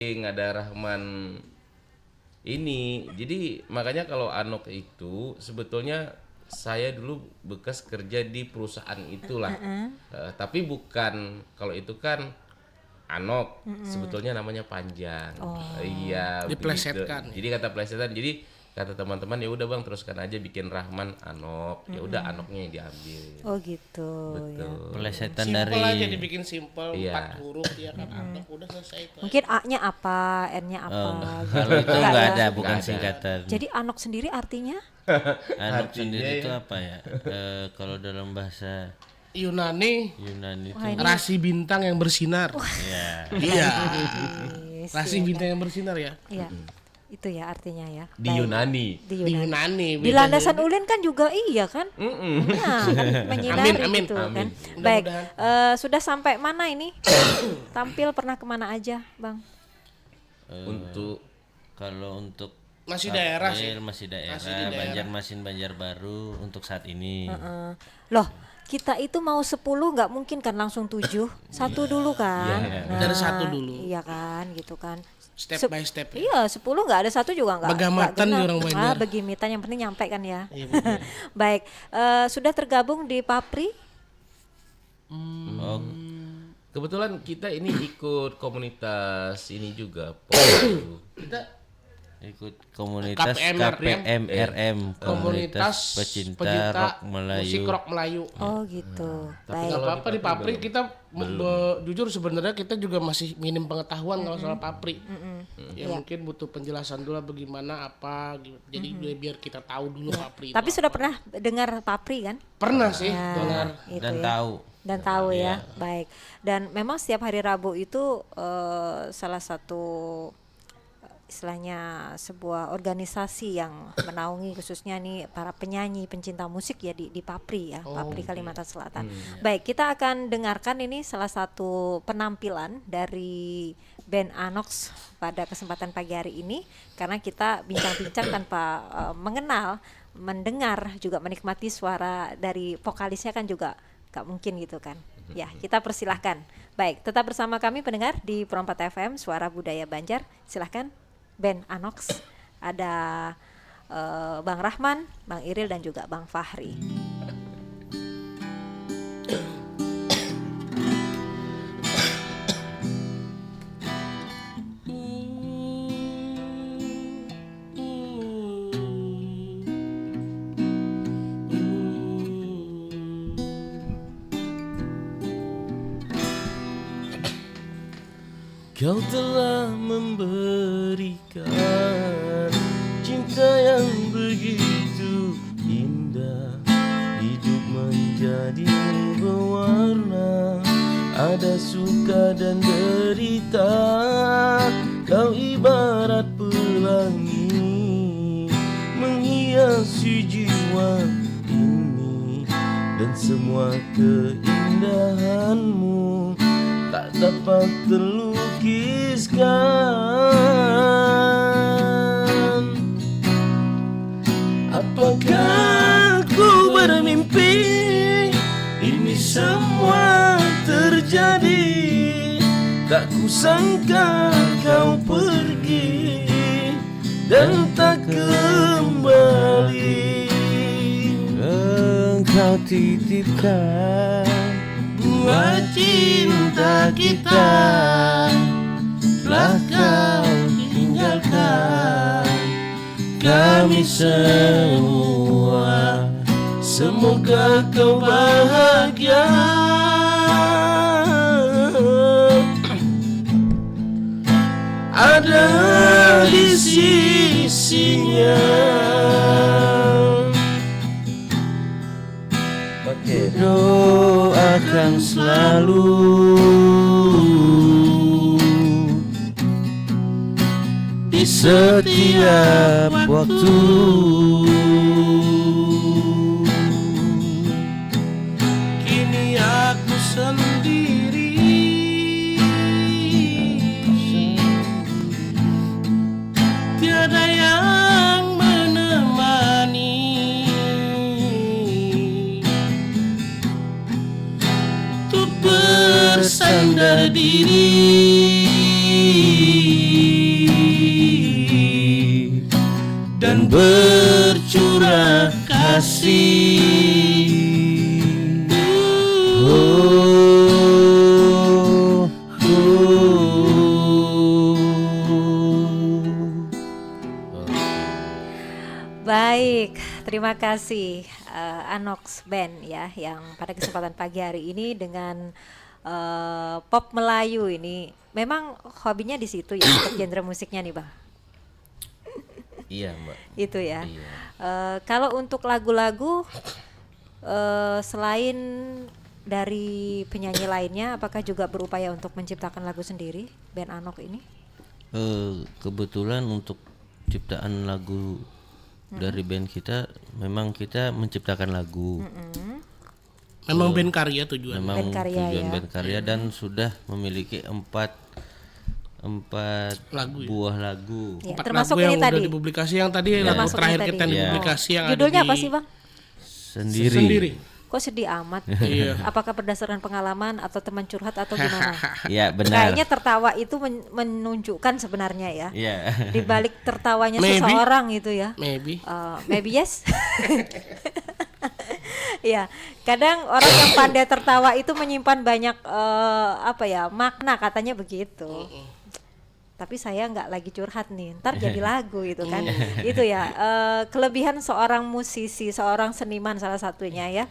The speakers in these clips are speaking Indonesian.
Ngada Rahman ini. Jadi makanya kalau Anok itu sebetulnya saya dulu bekas kerja di perusahaan itulah. Tapi bukan, kalau itu kan Anok, sebetulnya namanya panjang. Iya, begitu. Diplesetkan. Jadi kata plesetan. Jadi kata teman-teman, ya udah Bang, teruskan aja bikin Rahman Anok. Ya udah Anoknya yang diambil. Oh gitu. Ya. Betul. Pelesetan Simpel dari aja dibikin simpel, Iya. 4 huruf ya kan, Anok udah selesai itu. Mungkin A-nya apa, N-nya apa. gitu. kalau itu Enggak nggak ya? ada, bukan Nggak ada. singkatan. Jadi Anok sendiri artinya? Anok Artinya sendiri ya. itu apa ya? Kalau dalam bahasa Yunani, Yunani itu Wah, ini rasi bintang yang bersinar. ya Iya. Yes, Rasi ya, bintang yang bersinar ya. Iya. Itu ya artinya ya. Di Baik. Yunani. Di Di Yunani. Yunani. Di beda landasan jadi. ulin kan juga iya kan? Nah, kan menyinari Amin, gitu amin. kan. Baik, Mudah-mudahan. sudah sampai mana ini? Tampil pernah kemana aja, Bang? Untuk kalau untuk Masih daerah sih. masih daerah, Masih di daerah. Banjarmasin, Banjarbaru untuk saat ini. Loh, kita itu mau 10 nggak mungkin kan langsung 7. Satu dulu kan. Dari satu dulu. Iya kan, gitu kan. Step by step. Iya, 10 nggak ada satu juga nggak. Begamatan nggak di genap. orang Banjar. Begimitan yang penting nyampe kan ya. Iya, betul. Baik, sudah tergabung di Papri? Oh, kebetulan kita ini ikut komunitas ini juga. Kita ikut komunitas KPM, KPMRM, komunitas pecinta rock Melayu. musik rock Melayu. Oh gitu. Baik. Gak apa-apa di Papri kita jujur sebenarnya kita juga masih minim pengetahuan kalau soal Papri. Ya mungkin butuh penjelasan dulu bagaimana apa gitu. Jadi biar kita tahu dulu Papri. Tapi itu sudah pernah dengar Papri kan? pernah sih Ya, dengar. itu Dan ya. tahu. Dan tahu ya. Baik. Dan memang setiap hari Rabu itu salah satu istilahnya sebuah organisasi yang menaungi khususnya nih para penyanyi pencinta musik ya di Papri ya, Papri Kalimantan Selatan. Baik, kita akan dengarkan ini salah satu penampilan dari band Anox pada kesempatan pagi hari ini karena kita bincang-bincang tanpa mengenal, mendengar juga menikmati suara dari vokalisnya kan juga gak mungkin gitu kan. Ya, kita persilahkan. Baik, tetap bersama kami pendengar di Pro 4 FM Suara Budaya Banjar. Silahkan band Anox, ada Bang Rahman, Bang Iril dan juga Bang Fahri. Kau telah memberikan cinta yang begitu indah, hidup menjadi berwarna, ada suka dan derita. Kau ibarat pelangi menghiasi jiwa ini, dan semua keindahanmu tak dapat terlukiskan. Apakah ku bermimpi ini semua terjadi? Tak kusangka kau pergi dan tak kembali. Engkau titipkan buat cinta kita, telah kau tinggalkan kami semua. Semoga kau bahagia. Ada di sisinya. Doakan selalu di setiap waktu. Kini aku sendiri, tiada yang menemani untuk bersandar diri. dan bercurah kasih. Oh, Baik, terima kasih Anox Band ya yang pada kesempatan pagi hari ini dengan pop Melayu ini memang hobinya di situ ya untuk genre musiknya nih Bang. Iya Mbak. Itu ya. Iya. Kalau untuk lagu-lagu selain dari penyanyi lainnya, apakah juga berupaya untuk menciptakan lagu sendiri band Anok ini? Kebetulan untuk ciptaan lagu dari band kita, memang kita menciptakan lagu. Memang band karya tujuan. Memang Band karya, tujuan ya. band karya dan sudah memiliki empat Lagu, ya? buah lagu. Ya, 4 termasuk lagu yang ini udah tadi. dipublikasi, yang tadi lagu Termasuk terakhir yang kita tadi. dipublikasi yang Judulnya ada apa di sih Bang? Sendiri. Kok sedih amat? Iya. Apakah berdasarkan pengalaman atau teman curhat atau gimana? Ya benar. Kayaknya tertawa itu menunjukkan sebenarnya ya. Iya. Di balik tertawanya Maybe. seseorang itu ya. Maybe. Maybe yes. Ya, kadang orang yang pandai tertawa itu menyimpan banyak makna katanya begitu. Tapi saya nggak lagi curhat nih, ntar jadi lagu gitu kan. Itu ya kelebihan seorang musisi, seorang seniman salah satunya ya,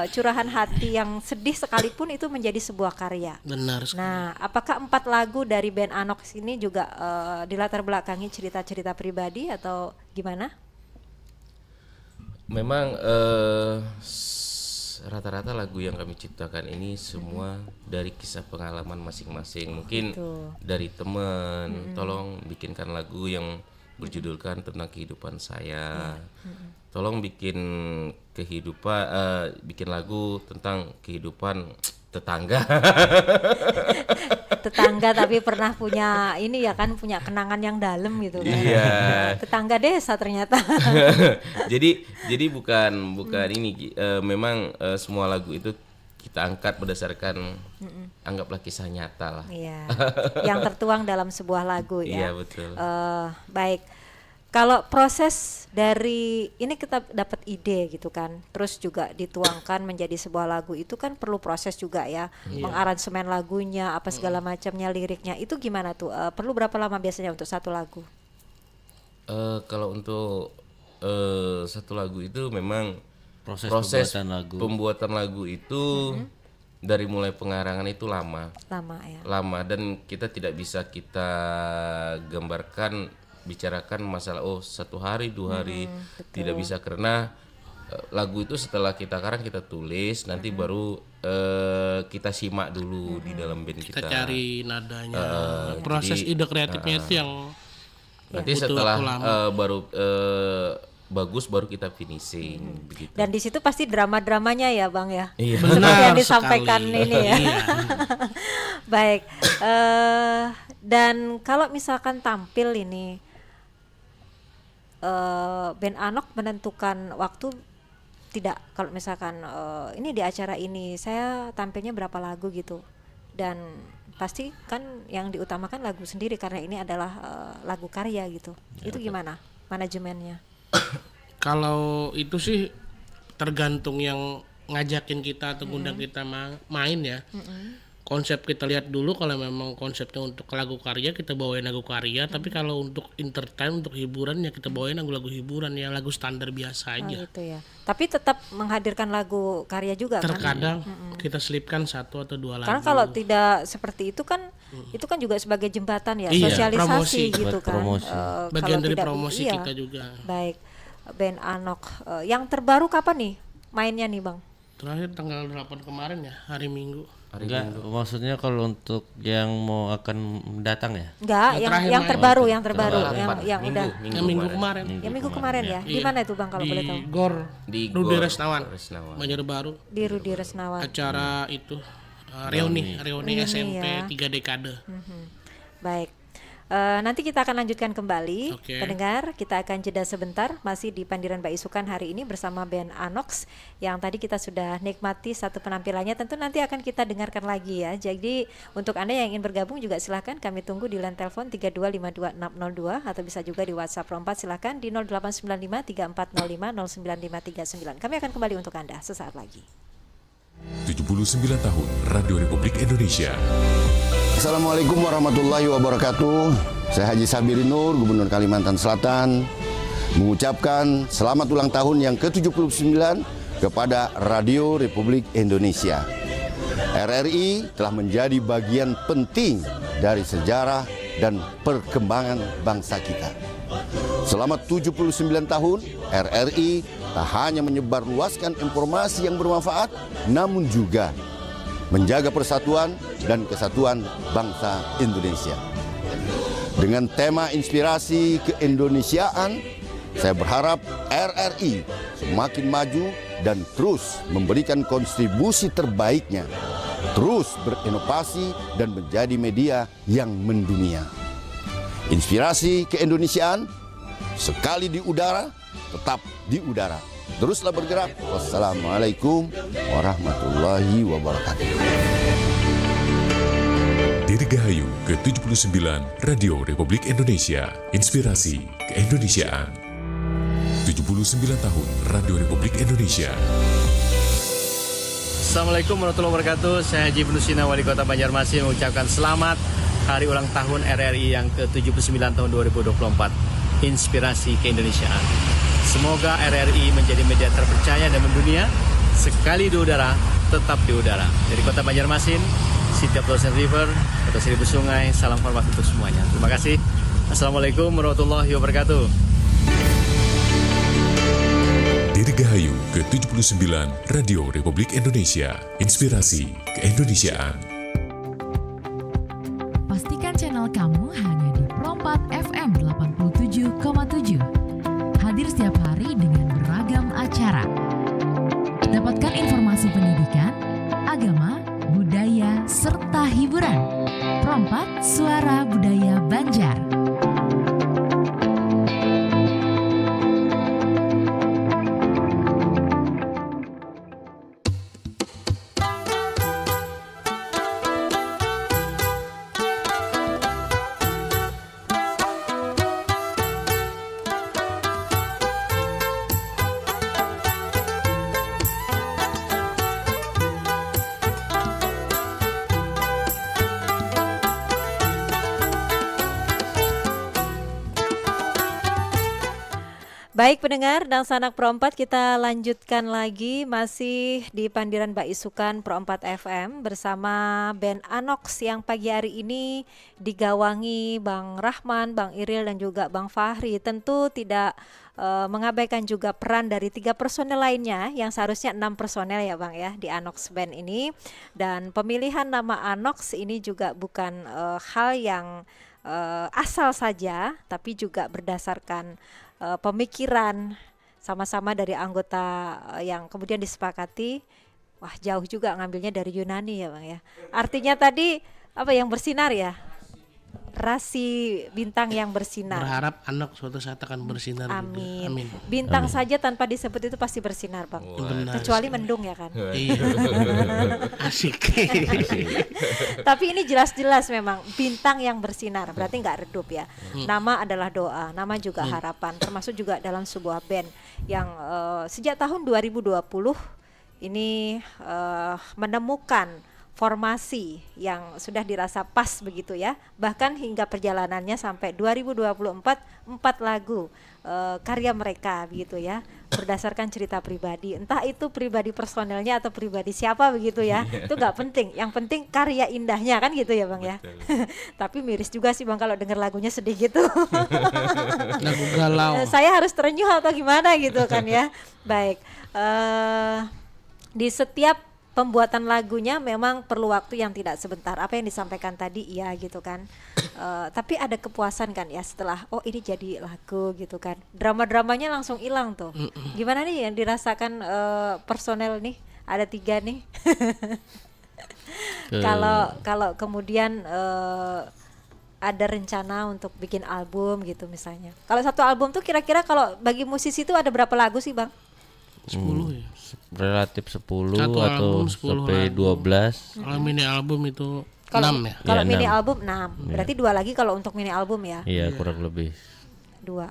curahan hati yang sedih sekalipun itu menjadi sebuah karya. Benar sekali. Nah, apakah 4 lagu dari band Anox ini juga dilatar belakangi cerita-cerita pribadi atau gimana? Memang rata-rata lagu yang kami ciptakan ini semua dari kisah pengalaman masing-masing. Mungkin Betul. dari teman, tolong bikinkan lagu yang berjudulkan tentang kehidupan saya. Tolong bikin bikin lagu tentang kehidupan tetangga. Tetangga tapi pernah punya ini ya kan, punya kenangan yang dalam gitu kan. Iya. Tetangga desa ternyata. jadi bukan ini memang semua lagu itu kita angkat berdasarkan anggaplah kisah nyata lah. Iya. Yang tertuang dalam sebuah lagu ya. Iya, betul. Baik. Kalau proses dari ini kita dapat ide gitu kan, terus juga dituangkan menjadi sebuah lagu itu kan perlu proses juga ya, mengaransemen lagunya apa segala macamnya, liriknya itu gimana tuh? Perlu berapa lama biasanya untuk satu lagu? Kalau untuk satu lagu itu memang Proses pembuatan lagu itu dari mulai pengarangan itu lama Ya. dan kita tidak bisa kita gambarkan, bicarakan masalah 1 hari 2 hari, tidak bisa karena lagu itu setelah kita karang kita tulis nanti baru kita simak dulu di dalam band Kita kita. cari nadanya. Proses ide kreatifnya itu yang Nanti butuh setelah waktu lama. baru bagus baru kita finishing begitu. Dan di situ pasti drama-dramanya ya Bang ya. Iya. Seperti Benar yang disampaikan sekali. ini ya. Iya. Baik. Dan kalau misalkan tampil ini band Anok menentukan waktu tidak, kalau misalkan ini di acara ini saya tampilnya berapa lagu gitu, dan pasti kan yang diutamakan lagu sendiri karena ini adalah lagu karya gitu. Itu gimana manajemennya? Kalau itu sih tergantung yang ngajakin kita atau ngundang kita main ya. Konsep kita lihat dulu, kalau memang konsepnya untuk lagu karya kita bawain lagu karya, tapi kalau untuk entertain, untuk hiburan ya kita bawain lagu-lagu hiburan ya, lagu standar biasa Oh aja. gitu ya. Tapi tetap menghadirkan lagu karya juga kan? Terkadang kita selipkan 1 atau 2 lagu. Karena kalau tidak seperti itu kan juga sebagai jembatan ya, Iya, sosialisasi promosi. gitu Buat kan. promosi. Bagian Kalau dari tidak, promosi iya. kita juga. Baik, band Anok. Yang terbaru kapan nih mainnya nih Bang? Terakhir tanggal 8 kemarin ya, hari Minggu. Enggak, maksudnya kalau untuk yang mau akan datang ya? Enggak, Yang terakhir yang main. terbaru, yang terbaru, Tanggal yang 8, udah Yang minggu kemarin. yang minggu kemarin ya. Di mana itu Bang kalau boleh tahu? Di GOR, Di Rudi Gor Resnawan, Resnawan. Banjarbaru. Di Rudi Resnawan. Acara itu reuni Reuni SMP ya. 3 dekade. Baik. Nanti kita akan lanjutkan kembali. Oke. Pendengar, kita akan jeda sebentar. Masih di Pandiran Mbak Isukan hari ini bersama band Anox. Yang tadi kita sudah nikmati satu penampilannya. Tentu nanti akan kita dengarkan lagi ya. Jadi untuk Anda yang ingin bergabung juga silahkan. Kami tunggu di line telepon 3252602 atau bisa juga di WhatsApp Pro 4 silahkan di 0895 3405 09539. Kami akan kembali untuk Anda sesaat lagi. 79 tahun Radio Republik Indonesia. Assalamualaikum warahmatullahi wabarakatuh. Saya Haji Sabiri Nur, Gubernur Kalimantan Selatan, mengucapkan selamat ulang tahun yang ke-79 kepada Radio Republik Indonesia. RRI telah menjadi bagian penting dari sejarah dan perkembangan bangsa kita. Selama 79 tahun, RRI tak hanya menyebarluaskan informasi yang bermanfaat, namun juga menjaga persatuan dan kesatuan bangsa Indonesia. Dengan tema inspirasi keindonesiaan, saya berharap RRI semakin maju dan terus memberikan kontribusi terbaiknya, terus berinovasi dan menjadi media yang mendunia. Inspirasi keindonesiaan sekali di udara, tetap di udara. Teruslah bergerak. Wassalamualaikum warahmatullahi wabarakatuh. Dirgahayu ke-79 Radio Republik Indonesia. Inspirasi keindonesiaan. 79 tahun Radio Republik Indonesia. Assalamualaikum warahmatullahi wabarakatuh. Saya Haji Penusina, Wali Kota Banjarmasin, mengucapkan selamat hari ulang tahun RRI yang ke-79 tahun 2024. Inspirasi keindonesiaan. Semoga RRI menjadi media terpercaya dan mendunia. Sekali di udara, tetap di udara. Dari Kota Banjarmasin, City of Thousand River, Kota Seribu Sungai, salam hormat untuk semuanya. Terima kasih. Assalamualaikum warahmatullahi wabarakatuh. Dirgahayu ke-79 Radio Republik Indonesia. Inspirasi keindonesiaan. Pastikan channel kamu hanya di Pro 4 FM 87,7. Hadir setiap hari dengan beragam acara. Dapatkan informasi pendidikan, agama, budaya, serta hiburan. Pro 4 Suara Budaya Banjar. Baik pendengar dan sanak Pro 4, kita lanjutkan lagi masih di Pandiran Mbak Isukan Pro 4 FM bersama band Anox yang pagi hari ini digawangi Bang Rahman, Bang Iril dan juga Bang Fahri. Tentu tidak mengabaikan juga peran dari 3 personel lainnya yang seharusnya 6 personel ya Bang ya di Anox Band ini. Dan pemilihan nama Anox ini juga bukan hal yang asal saja, tapi juga berdasarkan pemikiran sama-sama dari anggota yang kemudian disepakati. Wah, jauh juga ngambilnya dari Yunani ya Bang ya. Artinya tadi apa yang bersinar ya? Rasi bintang yang bersinar. Berharap anak suatu saat akan bersinar. Amin. Juga. Amin. Bintang saja tanpa disebut itu pasti bersinar Bang. Benar Kecuali sekali. mendung ya kan. Iya. Asik. Tapi ini jelas-jelas memang bintang yang bersinar, berarti nggak redup ya. Nama adalah doa, nama juga harapan, termasuk juga dalam sebuah band yang sejak tahun 2020 ini menemukan formasi yang sudah dirasa pas begitu ya. Bahkan hingga perjalanannya sampai 2024 4 lagu karya mereka begitu ya, berdasarkan cerita pribadi, entah itu pribadi personelnya atau pribadi siapa begitu ya. Itu nggak penting, yang penting karya indahnya kan gitu ya Bang ya. Tapi miris juga sih Bang kalau denger lagunya sedih gitu. Lagu galau. Saya harus terenyuh atau gimana gitu kan ya. Baik, di setiap pembuatan lagunya memang perlu waktu yang tidak sebentar. Apa yang disampaikan tadi iya gitu kan. Tapi ada kepuasan kan ya setelah oh ini jadi lagu gitu kan. Drama-dramanya langsung hilang tuh. Gimana nih yang dirasakan personel nih? Ada 3 nih. Kalau kemudian ada rencana untuk bikin album gitu misalnya. Kalau satu album tuh kira-kira kalau bagi musisi itu ada berapa lagu sih Bang? 10 ya. Relatif 10 Satu atau album 10 sampai lagu. 12. Kalau mini album itu Kalau 6 ya. kalau Iya, mini 6. album 6. Berarti 2 lagi kalau untuk mini album ya. Iya, kurang lebih. 2.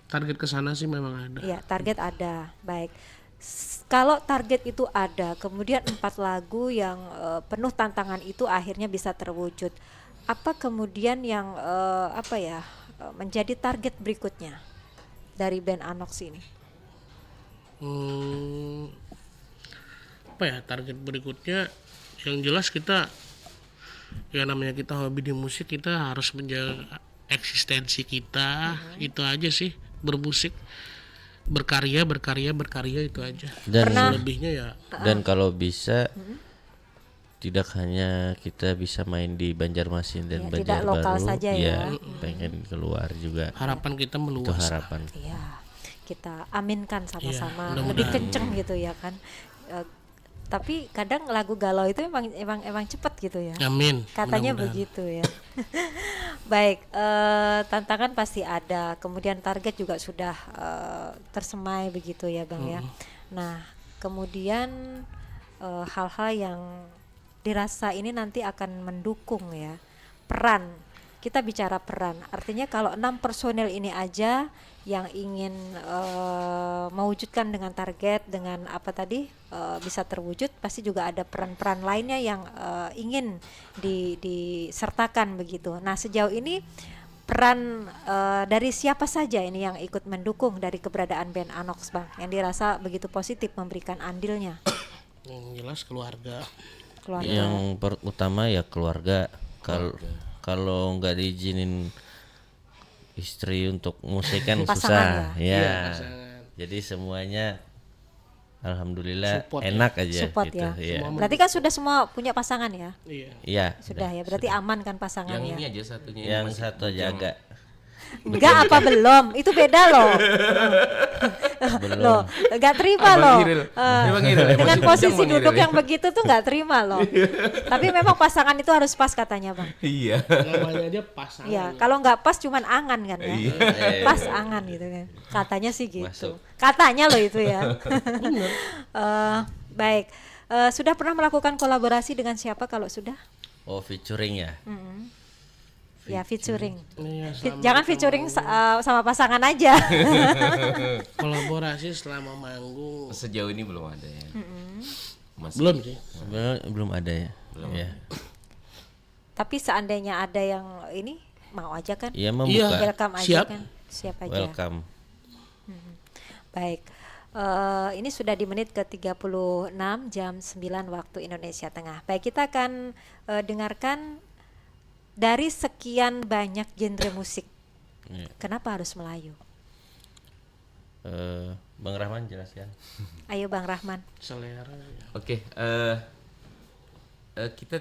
Target ke sana sih memang ada. Iya, target ada. Baik. Kalau target itu ada, kemudian 4 lagu yang penuh tantangan itu akhirnya bisa terwujud. Apa kemudian yang menjadi target berikutnya dari band Anox ini? Apa ya target berikutnya? Yang jelas kita, ya namanya kita hobi di musik, kita harus menjaga eksistensi kita. Itu aja sih, bermusik, berkarya itu aja. Dan Lebihnya ya dan kalau bisa tidak hanya kita bisa main di Banjarmasin dan Ya, tidak Banjarbaru, lokal saja ya. pengen keluar juga. harapan kita Itu meluas. harapan. Iya, kita aminkan sama-sama, Iya, lebih mudah-mudahan. kenceng gitu ya kan. Tapi kadang lagu galau itu emang cepat gitu ya. Amin. Katanya Mudah-mudahan. begitu ya. Baik, tantangan pasti ada. Kemudian target juga sudah tersemai begitu ya Bang ya. Nah, kemudian hal-hal yang dirasa ini nanti akan mendukung ya. Peran, kita bicara peran. Artinya kalau 6 personel ini aja yang ingin mewujudkan dengan target, dengan apa tadi bisa terwujud, pasti juga ada peran-peran lainnya yang ingin disertakan begitu. Nah, sejauh ini peran dari siapa saja ini yang ikut mendukung dari keberadaan band Anox Bang, yang dirasa begitu positif memberikan andilnya? Yang jelas keluarga. Keluarga. Yang utama ya keluarga. Kalau nggak diizinin istri untuk musik kan Pasangan susah ya. Jadi semuanya alhamdulillah Support enak aja Support gitu. ya. Iya. Berarti kan sudah semua punya pasangan ya? Iya. Iya. Sudah ya, berarti aman kan pasangannya? Yang ini aja satunya. Yang masih satu bujang. jaga. Enggak apa belum? Itu beda loh. Loh, enggak terima Abang loh. Iril. Abang Iril, Dengan emosi posisi bujang, Bang duduk Iril. yang begitu tuh enggak terima loh. Tapi memang pasangan itu harus pas katanya Bang. Iya. Namanya aja pasangan. Iya, kalau nggak pas cuman angan kan ya. Iya. Pas angan gitu kan. Katanya sih gitu. Masuk. Katanya loh itu ya. Baik. Sudah pernah melakukan kolaborasi dengan siapa kalau sudah? Oh, featuring ya. Ya featuring. Iya, Jangan featuring sama pasangan aja. kolaborasi selama manggung. Sejauh ini belum ada ya. Masih. Belum sih. Sebenarnya belum ada ya. Ya. Tapi seandainya ada yang ini mau aja kan? Iya Iya. membuka. Welcome aja Siap. kan? Siap aja. Welcome. Baik. Ini sudah di menit ke-36 jam 9 waktu Indonesia Tengah. Baik, kita akan dengarkan dari sekian banyak genre musik. Iya. Kenapa harus Melayu? Bang Rahman jelaskan. Ayo Bang Rahman. Selera. Ya. Oke, kita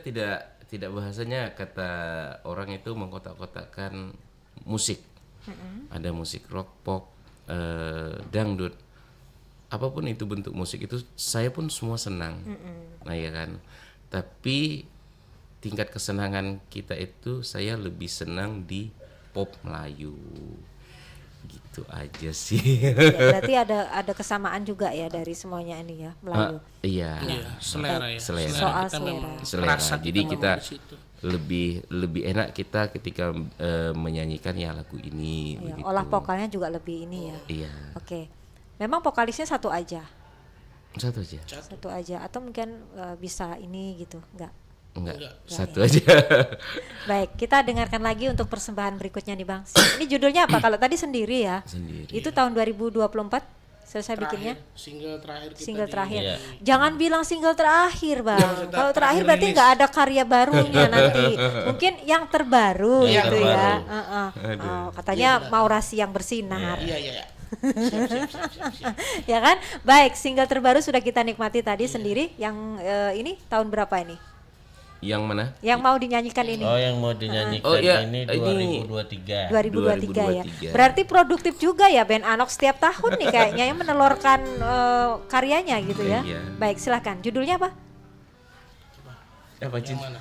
tidak bahasanya kata orang itu mengkotak-kotakkan musik. Ada musik rock, pop, dangdut, apapun itu bentuk musik itu saya pun semua senang. Nah ya kan. Tapi tingkat kesenangan kita itu saya lebih senang di pop Melayu. Gitu aja sih. Ya, berarti ada kesamaan juga ya dari semuanya ini ya, Melayu. Iya. Iya, selera ya. Selera. Soal kita selera. memang Selera. rasa Jadi memang kita di situ. lebih enak kita ketika menyanyikan ya lagu ini Ya, begitu. olah vokalnya juga lebih ini ya. Iya. Oke. Memang vokalisnya satu aja. Satu aja. Satu aja atau mungkin bisa ini gitu, enggak. Enggak, satu aja. Baik, kita dengarkan lagi untuk persembahan berikutnya nih Bang. Ini judulnya apa? Kalau tadi sendiri ya. Sendiri. Itu tahun 2024 selesai bikinnya. Single terakhir kita Single di- terakhir. Iya. Jangan bilang single terakhir, Bang. Kalau terakhir berarti nggak ada karya barunya nanti. Mungkin yang terbaru Yang gitu ya. terbaru. Oh, katanya mau rasi yang bersinar. Iya, iya, iya. Ya kan? Baik, single terbaru sudah kita nikmati tadi sendiri. Yang ini tahun berapa ini? Yang mana? Yang mau dinyanyikan ini? Oh, yang mau dinyanyikan Oh, iya, ini ini 2023. 2023 ya. 2023. Berarti produktif juga ya band Anox setiap tahun nih kayaknya yang menelurkan karyanya gitu ya. Iya. Baik, silakan. Judulnya apa? Apa cinta? Mana?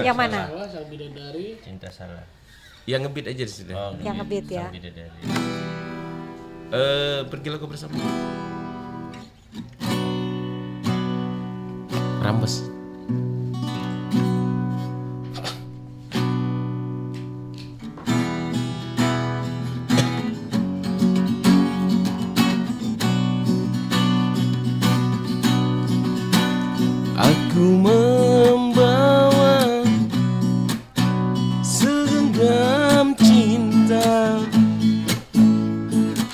Yang mana? Salah sang bidadari. Cinta salah. Yang ngebeat aja di sini. Yang ngebeat ya. Pergilah kau bersama. Rambes. Aku membawa segenggam cinta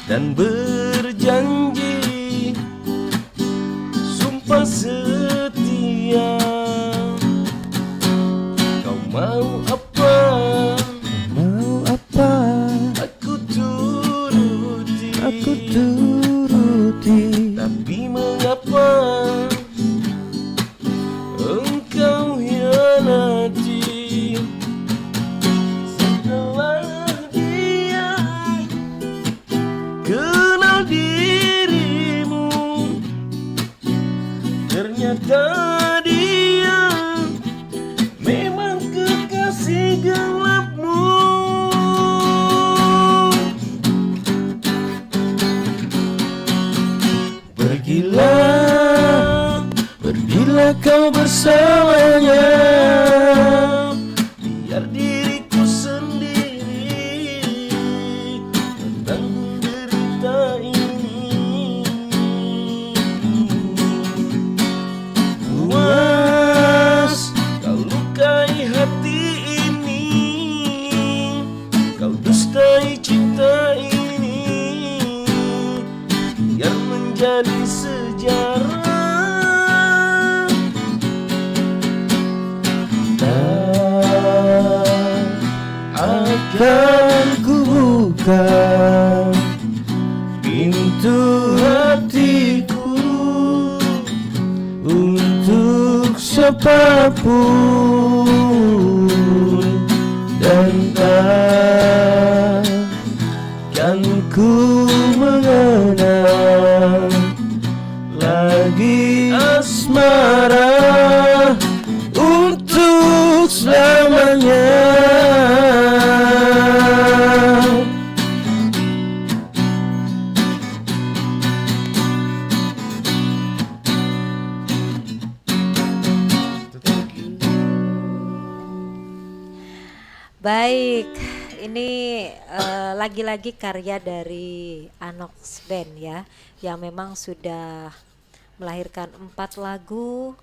dan berjanji sumpah setia. Kau mau apa? Mau apa? Aku turuti. Aku turuti. Tapi mengapa engkau hianati? Setelah dia kenal dirimu, ternyata dia memang kekasih gelapmu. Pergilah, pergilah kau bersamanya, biar diriku sendiri menanggung derita ini. Puas kau lukai hati ini, kau dustai cinta ini, biar menjadi sejarah. Akan ku buka pintu hatiku untuk siapapun, dan takkan ku mengenal lagi asmara untuk selamanya. Baik, ini lagi-lagi karya dari Anox Band ya, yang memang sudah melahirkan 4 lagu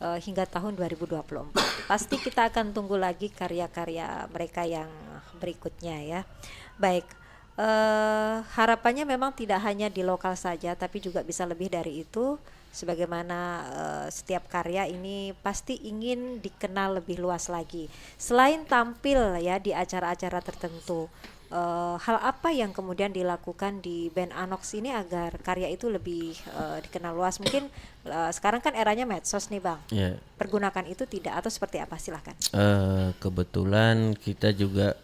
hingga tahun 2024. Pasti kita akan tunggu lagi karya-karya mereka yang berikutnya ya. Baik, harapannya memang tidak hanya di lokal saja, tapi juga bisa lebih dari itu. Sebagaimana setiap karya ini pasti ingin dikenal lebih luas lagi. Selain tampil ya di acara-acara tertentu, hal apa yang kemudian dilakukan di band Anox ini agar karya itu lebih dikenal luas? Mungkin sekarang kan eranya medsos nih Bang. Ya. Pergunakan itu tidak atau seperti apa? Silahkan. Kebetulan kita juga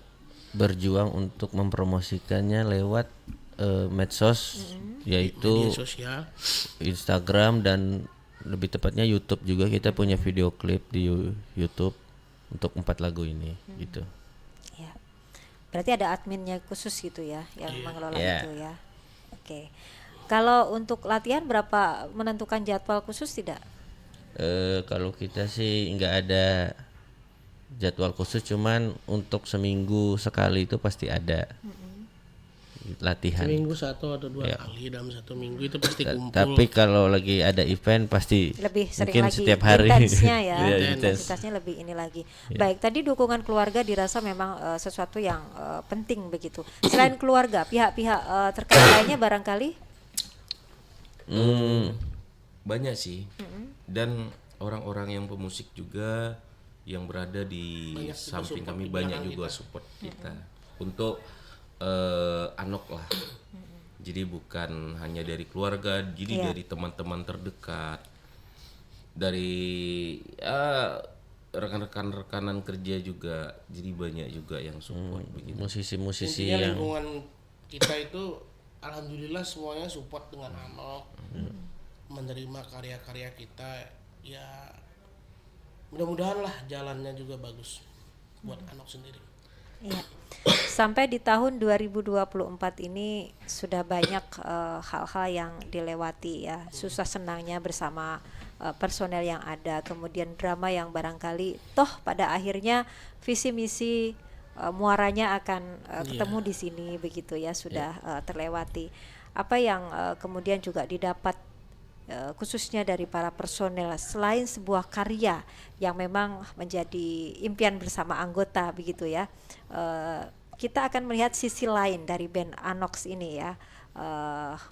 berjuang untuk mempromosikannya lewat medsos, yaitu Media sosial. Instagram dan lebih tepatnya YouTube juga. Kita punya video klip di YouTube untuk 4 lagu ini gitu. Ya. Berarti ada adminnya khusus gitu ya yang mengelola Yeah. itu ya. Oke. Kalau untuk latihan berapa, menentukan jadwal khusus tidak? Kalau kita sih nggak ada jadwal khusus, cuman untuk seminggu sekali itu pasti ada latihan. Seminggu 1 atau 2 Ya. kali dalam 1 minggu itu pasti kumpul. Tapi kalau lagi ada event pasti Lebih sering mungkin lagi setiap hari. intensnya ya, Iya, intens. intensitasnya lebih ini lagi. Baik, tadi dukungan keluarga dirasa memang sesuatu yang penting begitu. Selain keluarga, pihak-pihak terkait lainnya barangkali? Banyak sih. Dan orang-orang yang pemusik juga yang berada di samping kami banyak juga support kita untuk Anok lah. Jadi bukan hanya dari keluarga, jadi dari teman-teman terdekat, dari rekan-rekanan kerja juga, jadi banyak juga yang support begitu. Musisi-musisi Intinya yang lingkungan kita itu alhamdulillah semuanya support dengan Anok, menerima karya-karya kita. Ya mudah-mudahan lah jalannya juga bagus buat Anok sendiri. Iya. Sampai di tahun 2024 ini sudah banyak hal-hal yang dilewati ya, susah senangnya bersama personel yang ada, kemudian drama yang barangkali toh pada akhirnya visi misi muaranya akan ketemu di sini begitu ya, sudah terlewati. Apa yang kemudian juga didapat khususnya dari para personel selain sebuah karya yang memang menjadi impian bersama anggota begitu ya, kita akan melihat sisi lain dari band Anox ini ya.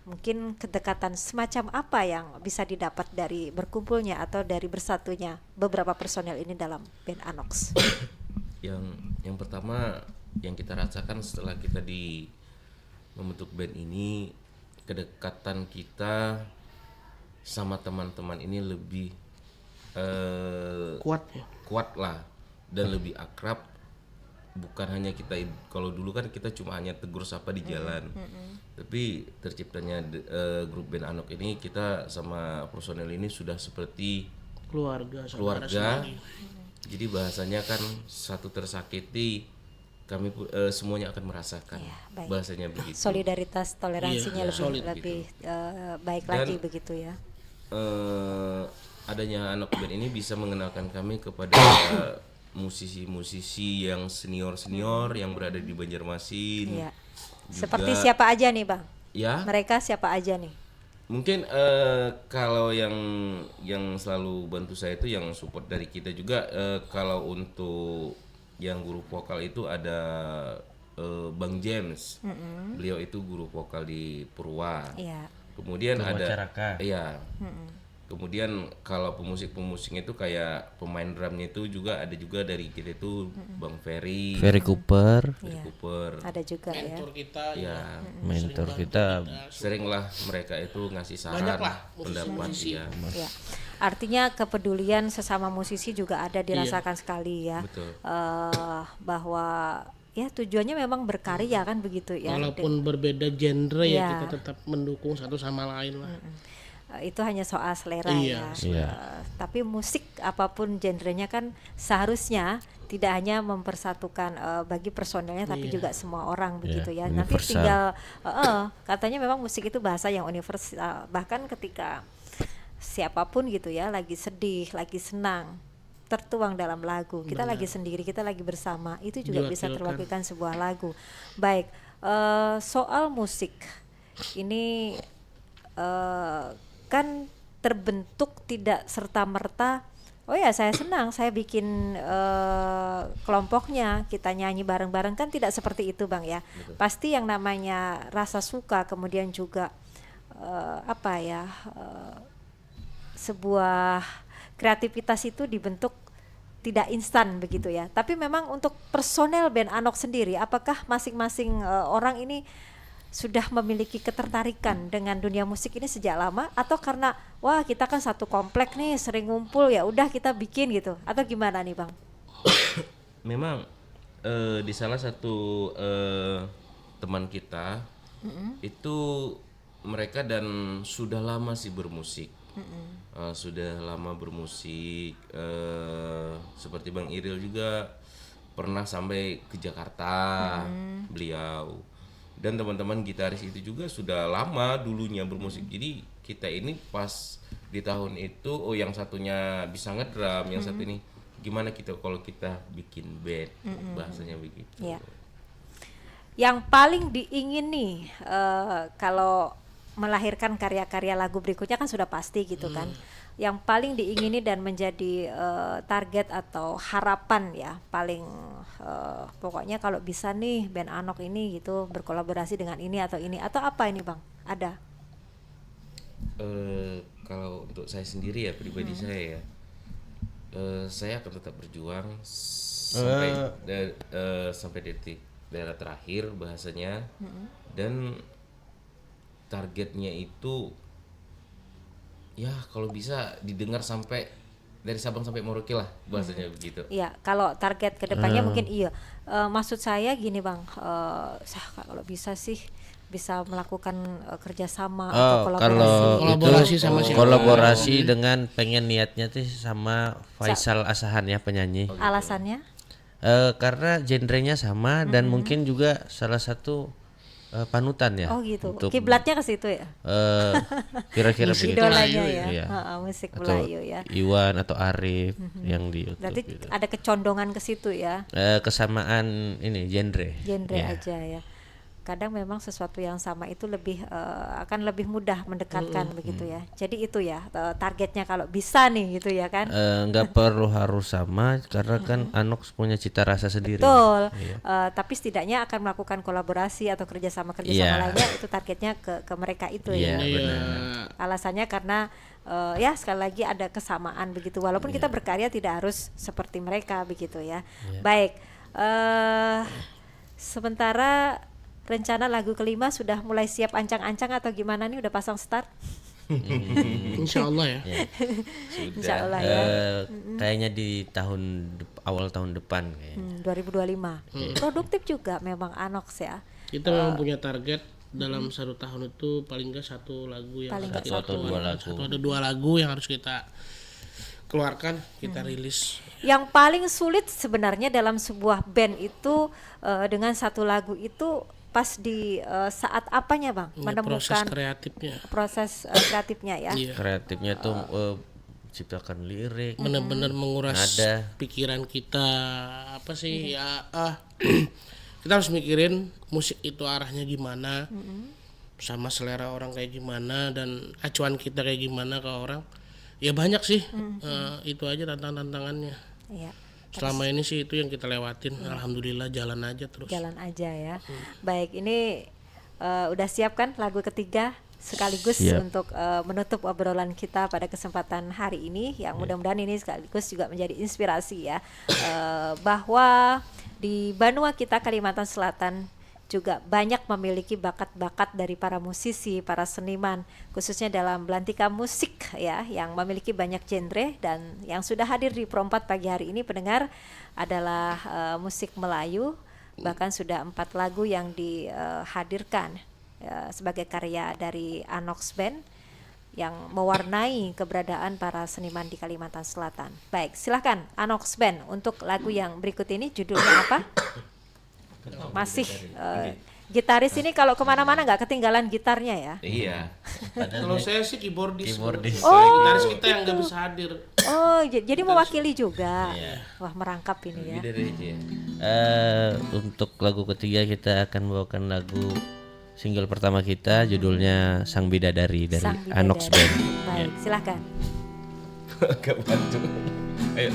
Mungkin kedekatan semacam apa yang bisa didapat dari berkumpulnya atau dari bersatunya beberapa personel ini dalam band Anox? Yang pertama yang kita rasakan setelah kita membentuk band ini, kedekatan kita sama teman-teman ini lebih kuat lah dan lebih akrab. Bukan hanya kita, kalau dulu kan kita cuma hanya tegur sapa di jalan, tapi terciptanya grup band Anok ini, kita sama personel ini sudah seperti keluarga. Jadi bahasanya kan satu tersakiti kami semuanya akan merasakan, bahasanya begitu. Solidaritas, toleransinya lebih baik dan, lagi begitu ya. Adanya Anok band ini bisa mengenalkan kami kepada musisi-musisi yang senior yang berada di Banjarmasin. Iya. Seperti siapa aja nih Bang? Ya. Mereka siapa aja nih? Mungkin kalau yang selalu bantu saya itu yang support dari kita juga. Kalau untuk yang guru vokal itu ada Bang James. Beliau itu guru vokal di Purwa. Iya. Kemudian ada iya. Kemudian kalau pemusik-pemusik itu kayak pemain drumnya itu juga ada juga dari kita itu Bang Ferry Cooper. Ada juga mentor kita ya. Mentor kita seringlah mereka itu ngasih saran, pendapat ya. Artinya kepedulian sesama musisi juga ada dirasakan sekali ya. Betul. Bahwa ya tujuannya memang berkarya kan begitu ya. Walaupun berbeda genre ya kita tetap mendukung satu sama lain lah. Itu hanya soal selera ya. Tapi musik apapun genrenya kan seharusnya tidak hanya mempersatukan bagi personelnya tapi juga semua orang begitu ya. Nanti tinggal katanya memang musik itu bahasa yang universal, bahkan ketika siapapun gitu ya lagi sedih, lagi senang, tertuang dalam lagu. Kita lagi sendiri, kita lagi bersama, itu juga bisa terwakilkan sebuah lagu. Baik, soal musik ini kan terbentuk tidak serta-merta oh ya saya senang saya bikin kelompoknya kita nyanyi bareng-bareng, kan tidak seperti itu Bang ya. Betul. Pasti yang namanya rasa suka kemudian juga sebuah kreativitas itu dibentuk tidak instan begitu ya. Tapi memang untuk personel band Anok sendiri, apakah masing-masing orang ini sudah memiliki ketertarikan dengan dunia musik ini sejak lama, atau karena wah kita kan satu komplek nih sering ngumpul ya udah kita bikin gitu, atau gimana nih Bang? Memang di salah satu teman kita itu mereka dan sudah lama sih bermusik, sudah lama bermusik, seperti Bang Iril juga pernah sampai ke Jakarta beliau. Dan teman-teman gitaris itu juga sudah lama dulunya bermusik. Jadi kita ini pas di tahun itu, oh yang satunya bisa ngedrum, yang satu ini gimana kita kalau kita bikin band, bahasanya begitu. Ya. Yang paling diingini kalau melahirkan karya-karya lagu berikutnya kan sudah pasti gitu kan. Yang paling diingini dan menjadi target atau harapan ya paling pokoknya kalau bisa nih band Anok ini gitu berkolaborasi dengan ini atau apa ini Bang? Ada? Kalau untuk saya sendiri ya pribadi saya ya, saya akan tetap berjuang sampai detik daerah terakhir bahasanya, dan targetnya itu ya kalau bisa didengar sampai dari Sabang sampai Merauke lah bahasanya begitu. Iya, kalau target kedepannya mungkin iya. Maksud saya gini Bang, kalau bisa sih bisa melakukan kerjasama atau kolaborasi sama siapa? Kolaborasi dengan pengen niatnya tuh sama Faisal Asahan ya penyanyi. Alasannya? Karena genrenya sama dan mungkin juga salah satu panutan ya. Oh gitu. untuk, Kiblatnya ke situ ya. kira-kira begitu. Idolanya ya. Iya. Musik Atau Melayu ya. Iwan atau Arif yang di YouTube. Berarti gitu. ada kecondongan ke situ ya. Kesamaan ini genre. Genre Ya. aja ya. Kadang memang sesuatu yang sama itu lebih akan lebih mudah mendekatkan begitu ya. Jadi itu ya targetnya kalau bisa nih gitu ya kan. Nggak perlu harus sama karena kan Anox punya cita rasa sendiri. Betul. Iya. Tapi setidaknya akan melakukan kolaborasi atau kerjasama Iya. lainnya itu targetnya ke mereka itu Iya, ya. benar. Alasannya karena ya sekali lagi ada kesamaan begitu. Walaupun kita berkarya tidak harus seperti mereka begitu ya. Baik. Sementara rencana lagu kelima sudah mulai siap ancang-ancang atau gimana nih, udah pasang start? Insya Allah ya. Insya Allah ya. Kayaknya di awal tahun depan kayaknya. 2025. Produktif juga memang Anox ya. Kita memang punya target dalam 1 tahun itu paling nggak 1 lagu yang Paling nggak Satu atau dua lagu. 1 atau 2 lagu yang harus kita keluarkan, kita rilis. Yang paling sulit sebenarnya dalam sebuah band itu dengan 1 lagu itu pas di saat apanya Bang? Proses Menemukan kreatifnya. proses kreatifnya ya. Iya. Kreatifnya tuh ciptakan lirik. Benar-benar menguras Nada. pikiran kita, apa sih ya, kita harus mikirin musik itu arahnya gimana, sama selera orang kayak gimana, dan acuan kita kayak gimana ke orang. Ya banyak sih, itu aja tantangannya. Iya. Selama ini sih itu yang kita lewatin. Alhamdulillah jalan aja terus. Jalan aja ya. Baik, ini udah siap kan lagu ketiga sekaligus Siap. untuk menutup obrolan kita pada kesempatan hari ini, yang mudah-mudahan ini sekaligus juga menjadi inspirasi ya, bahwa di Banua kita Kalimantan Selatan juga banyak memiliki bakat-bakat dari para musisi, para seniman, khususnya dalam belantika musik ya, yang memiliki banyak genre. Dan yang sudah hadir di Pro4 pagi hari ini pendengar adalah musik Melayu, bahkan sudah 4 lagu yang dihadirkan sebagai karya dari Anox Band yang mewarnai keberadaan para seniman di Kalimantan Selatan. Baik, silahkan Anox Band untuk lagu yang berikut ini, judulnya apa? Masih gitaris ini kalau kemana-mana nggak ketinggalan gitarnya ya. Iya. Kalau saya sih keyboardis. Oh. Gitaris kita yang nggak bisa hadir. Oh, jadi mewakili juga. Wah, merangkap ini ya. Untuk lagu ketiga kita akan bawakan lagu single pertama kita, judulnya Sang Bidadari dari Sang Bidadari. Anox Band. Baik, silahkan. Gak bantu. Ayo.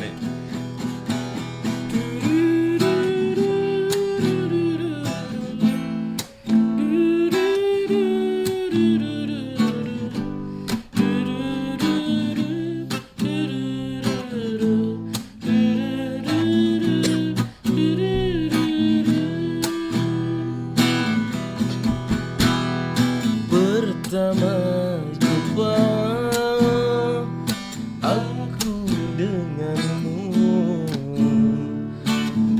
Pertama jumpa aku denganmu,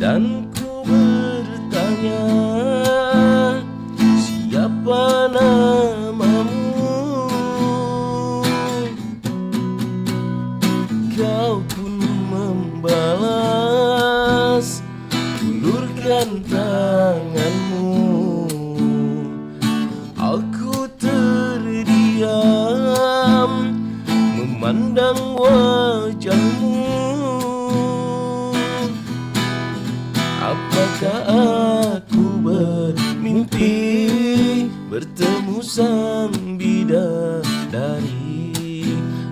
dan ku bertanya siapa namamu. Kau pun membalas, ulurkan tanganmu. Aku terdiam memandang wajahmu. Apakah aku bermimpi bertemu sang bidadari?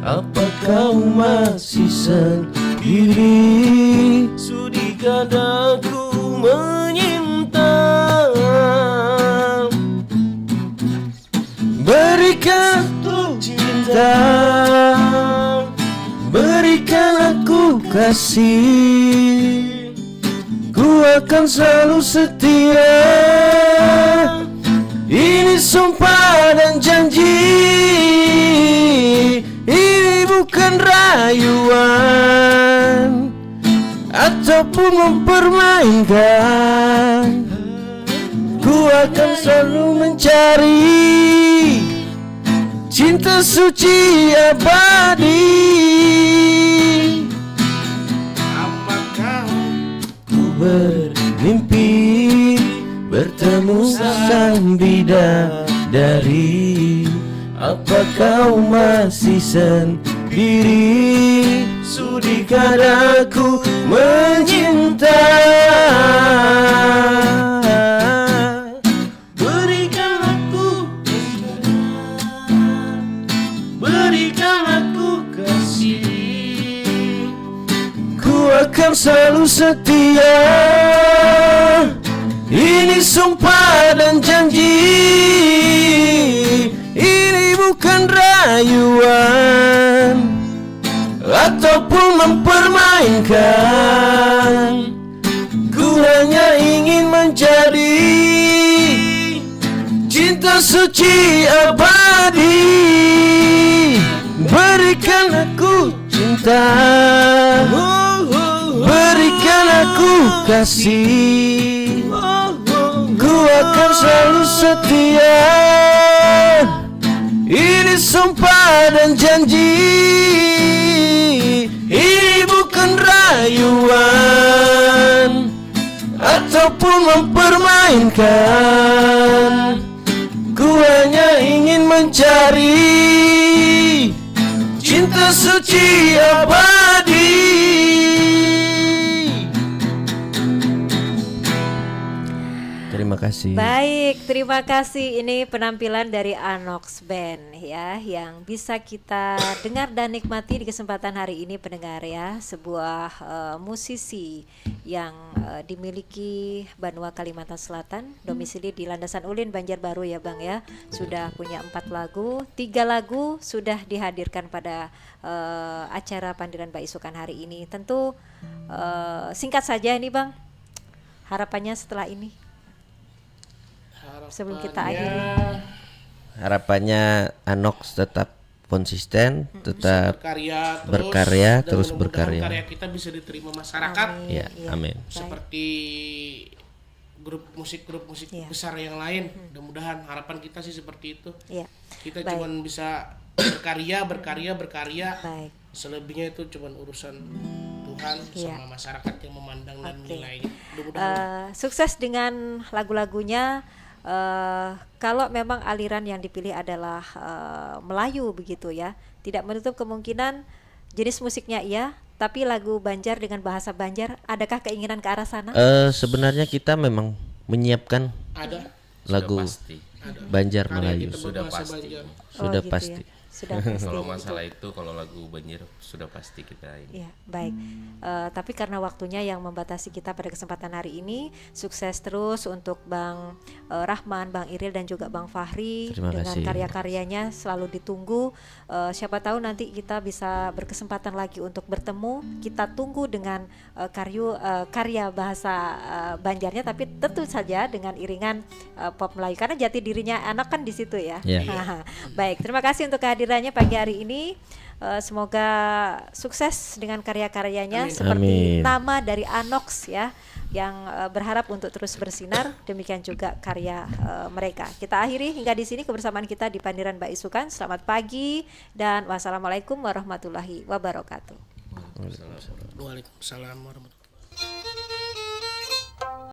Apa kau masih sendiri? Sudikah aku menyinta? Berikan aku cinta, berikan aku kasih, ku akan selalu setia. Ini sumpah dan janji, ini bukan rayuan ataupun mempermainkan. Ku akan selalu mencari cinta suci abadi. Apakah Ku bermimpi bertemu sang bidadari. Apa kau masih sendiri? Sudikah aku mencinta? Berikan aku kasih. Ku akan selalu setia. Ini sumpah dan janji. Ini bukan rayuan ataupun mempermainkan. Ku hanya ingin menjadi cinta suci abadi. Berikan aku cinta, berikan aku kasih. Ku akan selalu setia. Ini sumpah dan janji. Ini bukan rayuan ataupun mempermainkan. Ku hanya ingin mencari cinta suci abadi. Terima kasih. Baik, terima kasih. Ini penampilan dari Anox Band ya, yang bisa kita dengar dan nikmati di kesempatan hari ini pendengar ya. Sebuah musisi yang dimiliki Banua Kalimantan Selatan, domisili di Landasan Ulin Banjarbaru ya Bang ya. Sudah punya 4 lagu, 3 lagu sudah dihadirkan pada acara Pandiran Mbak Isukan hari ini. Tentu singkat saja ini Bang, harapannya setelah ini. Sebelum kita akhiri, Harapannya Anox tetap konsisten, tetap berkarya, terus berkarya. Karya kita bisa diterima masyarakat. Ya, amin. Seperti grup musik besar yang lain. Mudah-mudahan harapan kita sih seperti itu. Kita cuma bisa berkarya. Baik. Selebihnya itu cuma urusan Tuhan sama masyarakat yang memandang dan menilainya. Sukses dengan lagu-lagunya. Kalau memang aliran yang dipilih adalah Melayu begitu ya, tidak menutup kemungkinan jenis musiknya iya, tapi lagu Banjar dengan bahasa Banjar, adakah keinginan ke arah sana? Sebenarnya kita memang menyiapkan lagu Banjar Melayu. Sudah pasti. Sudah pasti. Ya? Sudah pasti. Kalau masalah itu, kalau lagu Banjar sudah pasti kita ini. Ya, baik. Tapi karena waktunya yang membatasi kita pada kesempatan hari ini, sukses terus untuk Bang Rahman, Bang Iril dan juga Bang Fahri. Terima dengan kasih. karya-karyanya selalu ditunggu. Siapa tahu nanti kita bisa berkesempatan lagi untuk bertemu. Kita tunggu dengan karya bahasa Banjarnya, tapi tentu saja dengan iringan pop Melayu karena jati dirinya anak kan di situ ya. Yeah. Baik, terima kasih untuk kehadirannya pagi hari ini. Semoga sukses dengan karya-karyanya. Seperti Amin. nama dari Anox ya, yang berharap untuk terus bersinar. Demikian juga karya mereka. Kita akhiri hingga di sini kebersamaan kita di Pandiran Mbak Isukan. Selamat pagi dan wassalamualaikum warahmatullahi wabarakatuh. Waalaikumsalam warahmatullahi wabarakatuh.